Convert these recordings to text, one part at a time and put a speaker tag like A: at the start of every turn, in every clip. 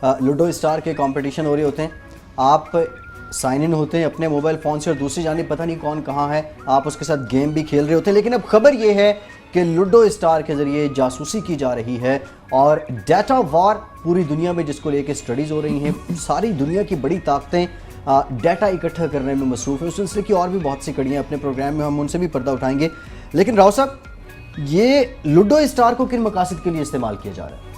A: Ludo star के competition हो रहे होते हैं, आप साइन इन होते हैं अपने मोबाइल फ़ोन से और दूसरी जानिब पता नहीं कौन कहाँ है, आप उसके साथ गेम भी खेल रहे होते हैं। लेकिन अब खबर ये है कि लूडो स्टार के ज़रिए जासूसी की जा रही है और डाटा वॉर पूरी दुनिया में जिसको लेके स्टडीज़ हो रही हैं। सारी दुनिया की बड़ी ताकतें डाटा इकट्ठा करने में मसरूफ़ है। उस सिलसिले की और भी बहुत सी कड़ियाँ अपने प्रोग्राम में हम उनसे भी पर्दा उठाएंगे। लेकिन राव साहब, ये लूडो स्टार को किन मकासद के लिए इस्तेमाल किया जा रहा है?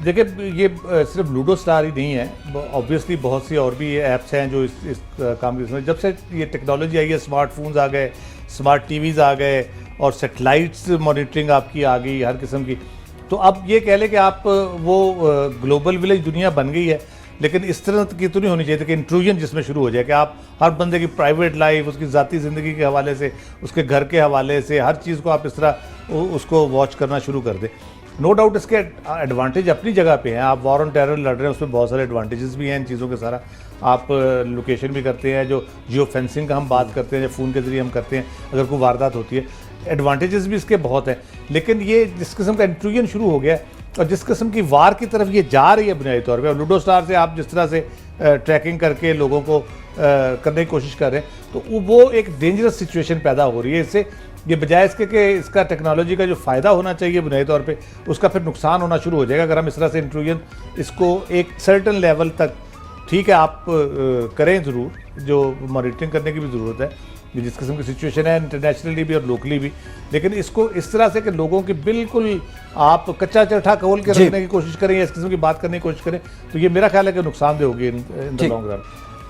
B: देखिए, ये सिर्फ लूडो स्टार ही नहीं है, ऑब्वियसली बहुत सी और भी ऐप्स हैं जो इस काम की। जब से ये टेक्नोलॉजी आई है, स्मार्टफोन्स आ गए, स्मार्ट टीवीज़ आ गए और सैटेलाइट्स मॉनिटरिंग आपकी आ गई हर किस्म की। तो अब ये कह लें कि आप वो ग्लोबल विलेज दुनिया बन गई है, लेकिन इस तरह की तो नहीं होनी चाहिए कि इंट्रूजन जिसमें शुरू हो जाए कि आप हर बंदे की प्राइवेट लाइफ, उसकी ज़ाती ज़िंदगी के हवाले से, उसके घर के हवाले से हर चीज़ को आप इस तरह उसको वॉच करना शुरू कर दें। नो डाउट इसके एडवांटेज अपनी जगह पे हैं। आप वॉर ऑन टेरर लड़ रहे हैं, उसमें बहुत सारे एडवांटेजेस भी हैं इन चीज़ों के। सारा आप लोकेशन भी करते हैं, जो जियो फेंसिंग का हम बात करते हैं, जो फ़ोन के ज़रिए हम करते हैं अगर कोई वारदात होती है, एडवांटेजेस भी इसके बहुत हैं। लेकिन ये जिस किस्म का इंट्रूजन शुरू हो गया है और जिस किस्म की वार की तरफ ये जा रही है बुनियादी तौर पे, और लूडो स्टार से आप जिस तरह से ट्रैकिंग करके लोगों को करने की कोशिश कर रहे हैं, तो वो एक डेंजरस सिचुएशन पैदा हो रही है। इससे ये बजाय इसके कि इसका टेक्नोलॉजी का जो फ़ायदा होना चाहिए बुनियादी तौर पे, उसका फिर नुकसान होना शुरू हो जाएगा अगर हम इस तरह से इंट्रूजन इसको एक सर्टन लेवल तक, ठीक है आप करें ज़रूर, जो मॉनिटरिंग करने की भी ज़रूरत है जिस किस्म की सिचुएशन है इंटरनेशनली भी और लोकली भी, लेकिन इसको इस तरह से कि लोगों की बिल्कुल आप कच्चा चट्टा खोल के रखने की कोशिश करें या इस किस्म की बात करने की कोशिश करें, तो ये मेरा ख्याल है कि नुकसानदेह होगी इन द लॉन्ग रन।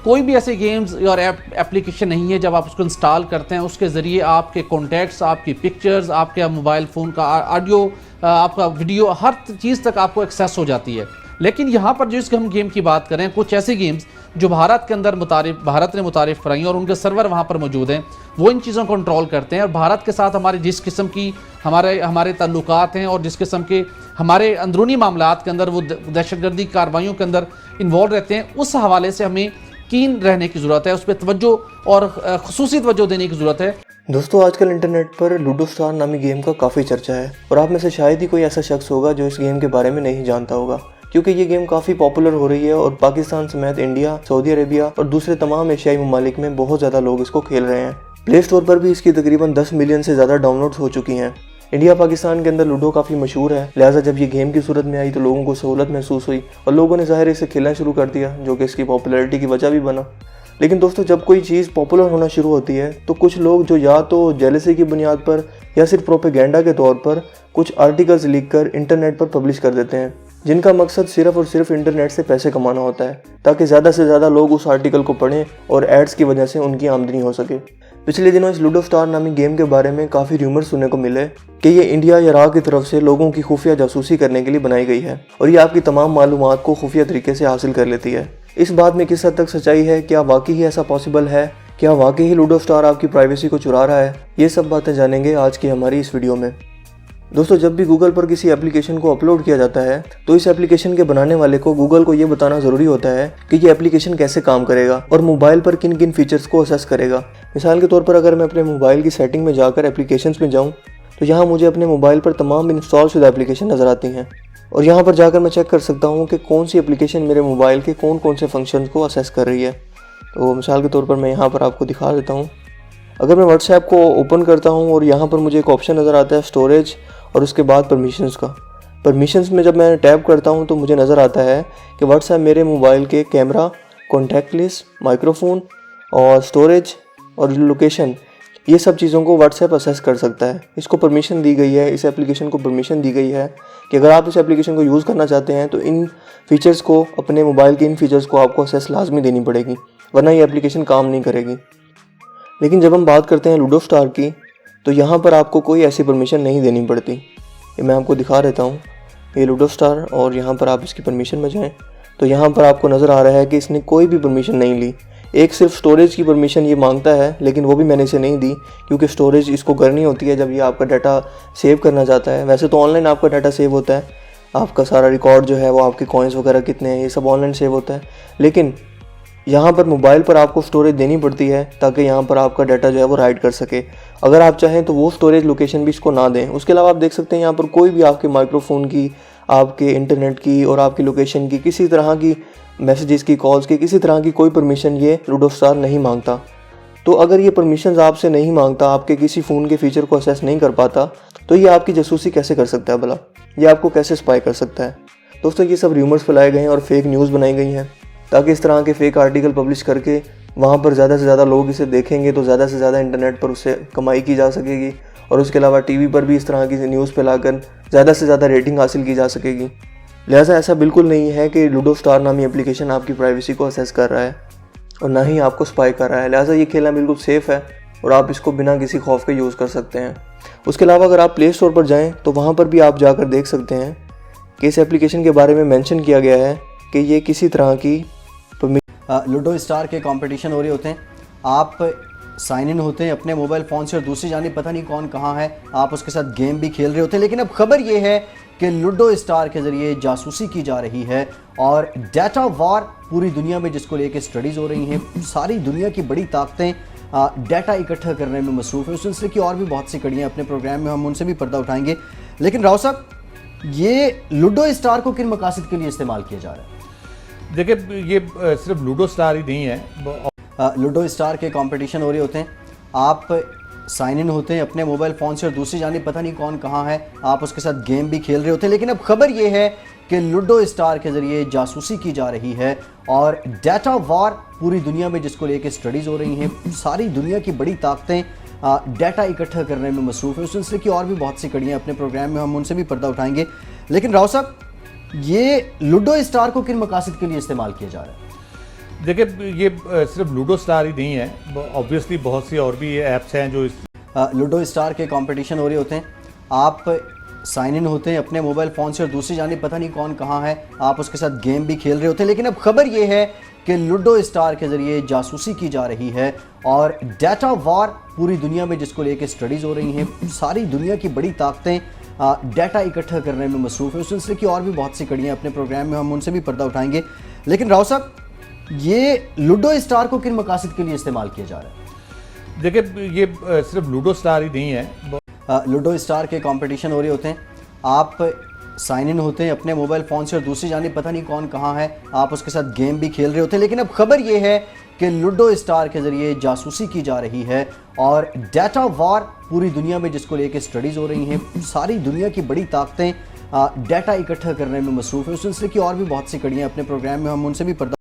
C: कोई भी ऐसे गेम्स और एप्लीकेशन नहीं है जब आप उसको इंस्टॉल करते हैं उसके ज़रिए आपके कॉन्टैक्ट्स, आपकी पिक्चर्स, आपके मोबाइल फ़ोन का ऑडियो, आपका वीडियो, हर चीज़ तक आपको एक्सेस हो जाती है। लेकिन यहाँ पर जिस हम गेम की बात करें, कुछ ऐसे गेम्स जो भारत के अंदर भारत ने मुतारिफ कराई और उनके सर्वर वहाँ पर मौजूद हैं, वो इन चीज़ों को कंट्रोल करते हैं और भारत के साथ हमारे जिस किस्म की हमारे ताल्लुकात हैं और जिस किस्म के हमारे अंदरूनी मामलात के अंदर वो दहशतगर्दी कार्रवाइयों के अंदर इन्वॉल्व रहते हैं, उस हवाले से हमें कीन रहने की ज़रूरत है, उस पर तवज्जो और ख़ुसूसी तवज्जो देने की ज़रूरत है।
D: दोस्तों, आजकल इंटरनेट पर लूडो स्टार नामी गेम का काफ़ी चर्चा है और आप में से शायद ही कोई ऐसा शख्स होगा जो इस गेम के बारे में नहीं जानता होगा, क्योंकि ये गेम काफ़ी पॉपुलर हो रही है और पाकिस्तान समेत इंडिया, सऊदी अरेबिया और दूसरे तमाम एशियाई ममालिक में बहुत ज़्यादा लोग इसको खेल रहे हैं। प्ले स्टोर पर भी इसकी तकरीबन 10 मिलियन से ज़्यादा डाउनलोड्स हो चुकी हैं। इंडिया पाकिस्तान के अंदर लूडो काफ़ी मशहूर है, लिहाजा जब ये गेम की सूरत में आई तो लोगों को सहूलत महसूस हुई और लोगों ने ज़ाहिर इसे खेलना शुरू कर दिया, जो कि इसकी पॉपुलैरिटी की वजह भी बना। लेकिन दोस्तों, जब कोई चीज़ पॉपुलर होना शुरू होती है तो कुछ लोग जो या तो जेलसी की बुनियाद पर या सिर्फ प्रोपेगेंडा के तौर पर कुछ आर्टिकल्स लिख कर इंटरनेट पर पब्लिश कर देते हैं, जिनका मकसद सिर्फ और सिर्फ इंटरनेट से पैसे कमाना होता है ताकि ज़्यादा से ज़्यादा लोग उस आर्टिकल को पढ़ें और एड्स की वजह से उनकी आमदनी हो सके। पिछले दिनों इस लूडो स्टार नामी गेम के बारे में काफ़ी र्यूमर सुनने को मिले कि ये इंडिया या इराक की तरफ से लोगों की खुफिया जासूसी करने के लिए बनाई गई है और ये आपकी तमाम मालूमात को खुफिया तरीके से हासिल कर लेती है। इस बात में किस हद तक सच्चाई है, क्या वाकई ही ऐसा पॉसिबल है, क्या वाकई ही लूडो स्टार आपकी प्राइवेसी को चुरा रहा है, ये सब बातें जानेंगे आज की हमारी इस वीडियो में। दोस्तों, जब भी गूगल पर किसी एप्लीकेशन को अपलोड किया जाता है तो इस एप्लीकेशन के बनाने वाले को गूगल को ये बताना ज़रूरी होता है कि ये एप्लीकेशन कैसे काम करेगा और मोबाइल पर किन किन फीचर्स को असेस करेगा। मिसाल के तौर पर अगर मैं अपने मोबाइल की सेटिंग में जाकर एप्लीकेशंस में जाऊं तो यहाँ मुझे अपने मोबाइल पर तमाम इंस्टॉल शुदा एप्लीकेशन नज़र आती हैं और यहाँ पर जाकर मैं चेक कर सकता हूँ कि कौन सी एप्लीकेशन मेरे मोबाइल के कौन कौन से फंक्शन को असेस कर रही है। तो मिसाल के तौर पर मैं यहाँ पर आपको दिखा देता हूँ। अगर मैं व्हाट्सएप को ओपन करता हूँ और यहाँ पर मुझे एक ऑप्शन नज़र आता है स्टोरेज और उसके बाद परमिशंस का। परमिशंस में जब मैं टैप करता हूँ तो मुझे नज़र आता है कि व्हाट्सएप मेरे मोबाइल के कैमरा, कॉन्टैक्ट लिस्ट, माइक्रोफोन और स्टोरेज और लोकेशन, ये सब चीज़ों को व्हाट्सएप असेस कर सकता है। इसको परमिशन दी गई है, इस एप्लीकेशन को परमिशन दी गई है कि अगर आप इस एप्लीकेशन को यूज़ करना चाहते हैं तो इन फीचर्स को, अपने मोबाइल के इन फीचर्स को आपको असेस लाजमी देनी पड़ेगी, वरना ये एप्लीकेशन काम नहीं करेगी। लेकिन जब हम बात करते हैं लूडो स्टार की तो यहाँ पर आपको कोई ऐसी परमिशन नहीं देनी पड़ती। ये मैं आपको दिखा देता हूँ, ये लूडो स्टार, और यहाँ पर आप इसकी परमिशन में जाएँ तो यहाँ पर आपको नज़र आ रहा है कि इसने कोई भी परमिशन नहीं ली। एक सिर्फ स्टोरेज की परमिशन ये मांगता है, लेकिन वो भी मैंने इसे नहीं दी क्योंकि स्टोरेज इसको करनी होती है जब ये आपका डाटा सेव करना चाहता है। वैसे तो ऑनलाइन आपका डाटा सेव होता है, आपका सारा रिकॉर्ड जो है वो आपके कॉइन्स वगैरह कितने हैं ये सब ऑनलाइन सेव होता है, लेकिन यहाँ पर मोबाइल पर आपको स्टोरेज देनी पड़ती है ताकि यहाँ पर आपका डाटा जो है वो राइट कर सके। अगर आप चाहें तो वो स्टोरेज लोकेशन भी इसको ना दें। उसके अलावा आप देख सकते हैं यहाँ पर कोई भी आपके माइक्रोफोन की, आपके इंटरनेट की और आपकी लोकेशन की, किसी तरह की मैसेजेस की, कॉल्स की, किसी तरह की कोई परमिशन ये लूडो स्टार नहीं मांगता। तो अगर ये परमिशंस आपसे नहीं मांगता, आपके किसी फ़ोन के फीचर को असेस नहीं कर पाता, तो ये आपकी जासूसी कैसे कर सकता है भला? ये आपको कैसे स्पाई कर सकता है? दोस्तों, ये सब र्यूमर्स फैलाए गए हैं और फेक न्यूज़ बनाई गई हैं ताकि इस तरह के फेक आर्टिकल पब्लिश करके वहाँ पर ज़्यादा से ज़्यादा लोग इसे देखेंगे तो ज़्यादा से ज़्यादा इंटरनेट पर उससे कमाई की जा सकेगी, और उसके अलावा टीवी पर भी इस तरह की न्यूज़ फैलाकर ज़्यादा से ज़्यादा रेटिंग हासिल की जा सकेगी। लिहाजा ऐसा बिल्कुल नहीं है कि लूडो स्टार नामी एप्लीकेशन आपकी प्राइवेसी को असेस कर रहा है और ना ही आपको स्पाई कर रहा है। लिहाजा ये खेलना बिल्कुल सेफ़ है और आप इसको बिना किसी खौफ के यूज़ कर सकते हैं। उसके अलावा अगर आप प्ले स्टोर पर जाएं तो वहाँ पर भी आप जाकर देख सकते हैं कि इस एप्लीकेशन के बारे में मेंशन किया गया है कि ये किसी तरह की
A: लूडो स्टार के कंपटीशन हो रहे होते हैं, आप साइन इन होते हैं अपने मोबाइल फ़ोन से और दूसरी जानी पता नहीं कौन कहाँ है, आप उसके साथ गेम भी खेल रहे होते हैं। लेकिन अब खबर ये है कि लूडो स्टार के ज़रिए जासूसी की जा रही है और डाटा वार पूरी दुनिया में जिसको लेके स्टडीज़ हो रही हैं। सारी दुनिया की बड़ी ताकतें डाटा इकट्ठा करने में मसरूफ़ है। उस सिलसिले की और भी बहुत सी कड़ियाँ अपने प्रोग्राम में हम उनसे भी पर्दा उठाएंगे। लेकिन राव साहब, ये लूडो स्टार को किन मकासद के लिए इस्तेमाल किया जा रहा है?
B: देखिए, ये सिर्फ लूडो स्टार ही नहीं है।
A: लूडो स्टार के कंपटीशन हो रहे होते हैं, आप साइन इन होते हैं अपने मोबाइल फ़ोन से और दूसरी जानी पता नहीं कौन कहाँ है, आप उसके साथ गेम भी खेल रहे होते हैं। लेकिन अब खबर ये है कि लूडो स्टार के ज़रिए जासूसी की जा रही है और डाटा वार पूरी दुनिया में जिसको लेके स्टडीज़ हो रही हैं। सारी दुनिया की बड़ी ताकतें डाटा इकट्ठा करने में मसरूफ़ है। उस सिलसिले की और भी बहुत सी कड़ियाँ अपने प्रोग्राम में हम उनसे भी पर्दा उठाएंगे। लेकिन राव साहब, ये लूडो स्टार को किन मकासद के लिए इस्तेमाल किया जा रहा है?
B: देखिए, ये सिर्फ लूडो स्टार ही नहीं है, ऑब्वियसली बहुत सी और भी ऐप्स हैं जो
A: लूडो स्टार के कंपटीशन हो रहे होते हैं, आप साइन इन होते हैं अपने मोबाइल फ़ोन से और दूसरी जानी पता नहीं कौन कहाँ है, आप उसके साथ गेम भी खेल रहे होते हैं। लेकिन अब खबर ये है कि लूडो स्टार के ज़रिए जासूसी की जा रही है और डाटा वार पूरी दुनिया में जिसको लेके स्टडीज़ हो रही हैं। सारी दुनिया की बड़ी ताकतें डाटा इकट्ठा करने में मसरूफ़ है। उस सिलसिले की और भी बहुत सी कड़ियाँ अपने प्रोग्राम में हम उनसे भी पर्दा उठाएंगे। लेकिन राव साहब, ये लूडो स्टार को किन मकासद के लिए इस्तेमाल किया जा रहा है?
B: देखिए, ये सिर्फ लूडो स्टार ही नहीं है।
A: लूडो स्टार के कंपटीशन हो रहे होते हैं, आप साइन इन होते हैं अपने मोबाइल फ़ोन से और दूसरी जानी पता नहीं कौन कहाँ है, आप उसके साथ गेम भी खेल रहे होते हैं। लेकिन अब खबर ये है कि लूडो स्टार के ज़रिए जासूसी की जा रही है और डाटा वार पूरी दुनिया में जिसको लेके स्टडीज़ हो रही हैं। सारी दुनिया की बड़ी ताकतें डाटा इकट्ठा करने में मसरूफ़ है। उस सिलसिले की और भी बहुत सी कड़ियाँ अपने प्रोग्राम में हम उनसे भी पर्दा